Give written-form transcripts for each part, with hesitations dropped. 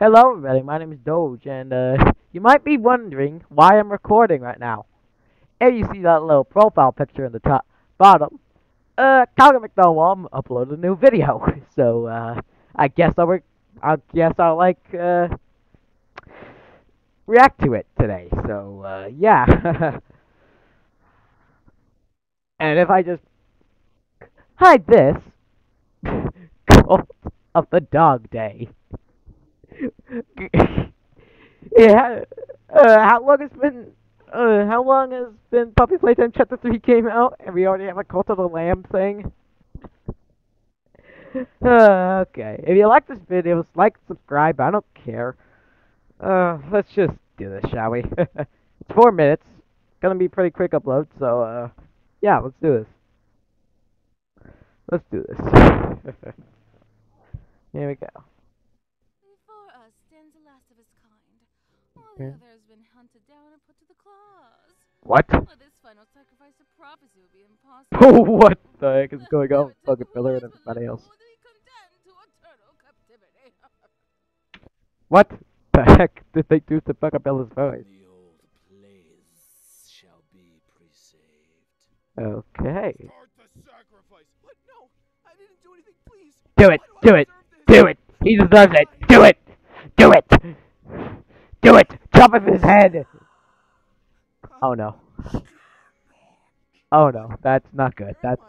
Hello, everybody. My name is Doge, and you might be wondering why I'm recording right now. And you see that little profile picture in the top bottom. Calvin McDonald uploaded a new video, so I guess I'll react to it today. So yeah, and if I just hide this, cult of the dog day. Yeah. How long has been Puppy Playtime Chapter 3 came out, and we already have a Cult of the Lamb thing? Okay. If you like this video, like, subscribe. I don't care. Let's just do this, shall we? It's 4 minutes. Gonna be pretty quick upload, so yeah, let's do this. Let's do this. Here we go. Before us stands the last of his kind. All Yeah. the others been hunted down and put to the claws. What? Well, this final sacrifice of prophecy would be impossible. Oh, what the heck is going on with fucking Miller and everybody else? Would be condemned to eternal captivity. What the heck did they do to Buckabella's voice? The old plays shall be presaved. Okay. Start the sacrifice. What? No, I didn't do anything. Please. Do it! Why Do I it! deserve this? Do it! He deserves it! Do it! Do it! Do it! Chop off his head! Oh no. Oh no, that's not good. That's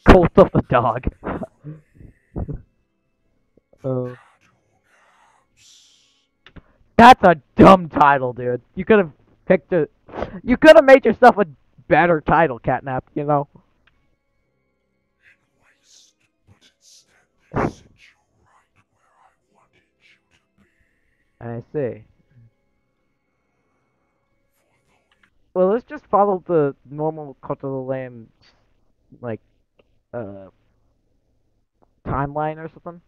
Cult of the Dog. Oh. That's a dumb title, dude. You could have picked a. You could have made yourself a better title, Catnap. You know. I see. Well, let's just follow the normal Cult of the Lamb, like, uh, timeline or something.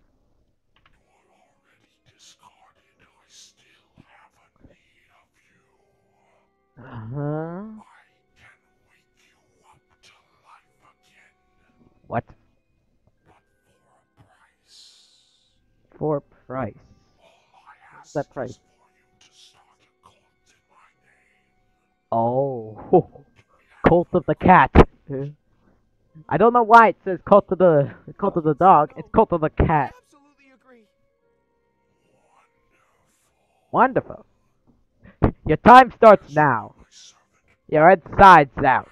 Uh-huh. What? For price. What's that price? Oh, Cult of the Cat. I don't know why it says Cult of the Dog. It's Cult of the Cat. Absolutely agree. Wonderful. Your time starts now. You're inside out.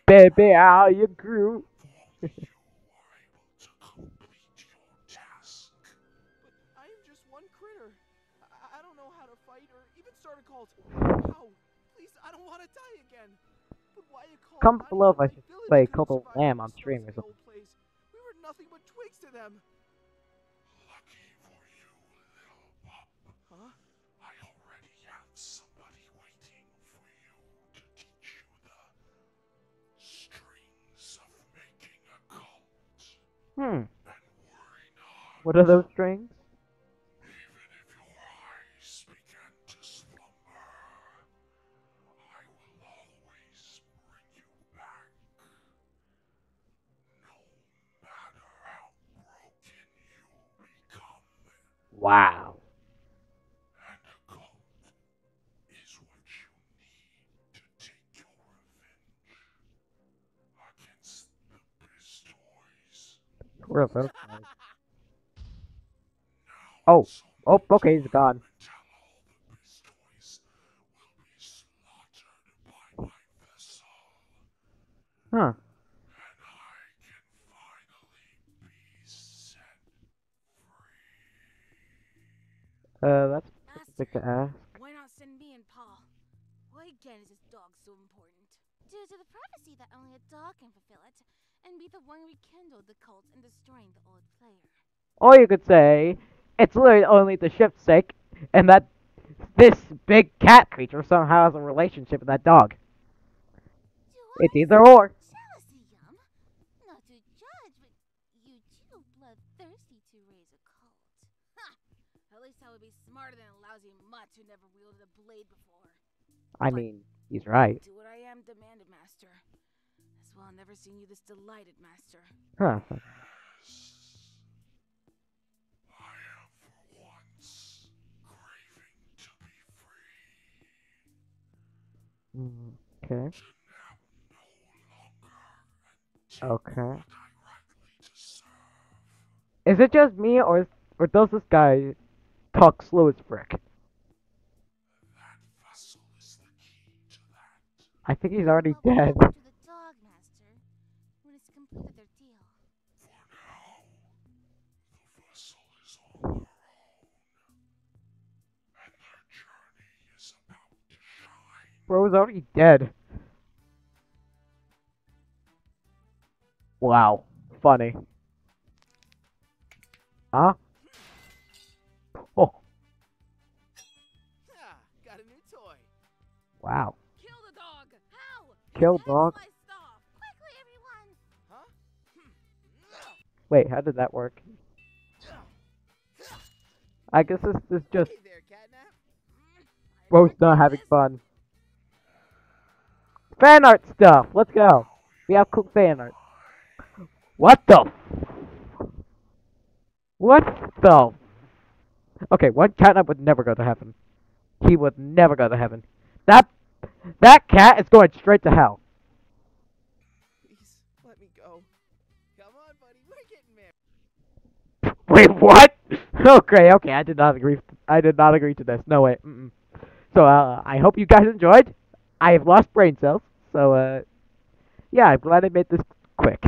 Baby, how you grew. But I am just one critter. I don't know how to fight or even start a cult. How? Please, I don't want to die again. But why a cult? Comment Not below if even I my should village play could Cult of survive Lamb the on storms stream or of the something. old place. We were nothing but twigs to them. Lucky for you, little pup. Huh? I already have somebody waiting for you to teach you the strings of making a cult. Hmm. And worry not. What are those strings? Even if your eyes begin to slumber, I will always bring you back. No matter how broken you become. Wow. And a cult is what you need to take your revenge against the Pistoys. Where are those guys? Now Oh. it's Oh, only okay, he's gone. until all the Pistoys will be slaughtered by my vessel, Huh. and I can finally be set free. That's specific to ask. Why not send me and Paul? Why again is this dog so important? Due to the prophecy that only a dog can fulfill it, and be the one rekindled the cult and destroying the old player. Or you could say, it's literally only the ship's sake, and that this big cat creature somehow has a relationship with that dog. It's either or. Jealousy, Yum. Not to judge, but you too bloodthirsty to raise a cult. Ha! At least I would be smarter than a lousy mutt who never wielded a blade before. I mean, he's right. Do what I am demanded, Master. As well, I've never seen you this delighted, Master. Huh. Okay. Okay. Is it just me, or does this guy talk slow as frick? That vessel is the key to that. I think he's already What will dead. happen to the dog, Master, when it's completed their deal? For now, the vessel is on their own, and their journey is about to shine. Bro's already dead. Wow. Funny. Huh? Oh, Ah, got a new toy. wow. Kill the dog! How? Kill His head's dog? sliced off! Quickly, everyone! Huh? Wait, how did that work? I guess this is just Hey there, Catnap. Bro's not having fun. Fan art stuff. Let's go. We have cool fan art. What the? What the? Okay, one catnap would never go to heaven. He would never go to heaven. That cat is going straight to hell. Please, let me go. Come on, buddy, we're getting married. Wait, what? Okay, I did not agree. I did not agree to this. No way. So, I hope you guys enjoyed. I have lost brain cells, so yeah, I'm glad I made this quick.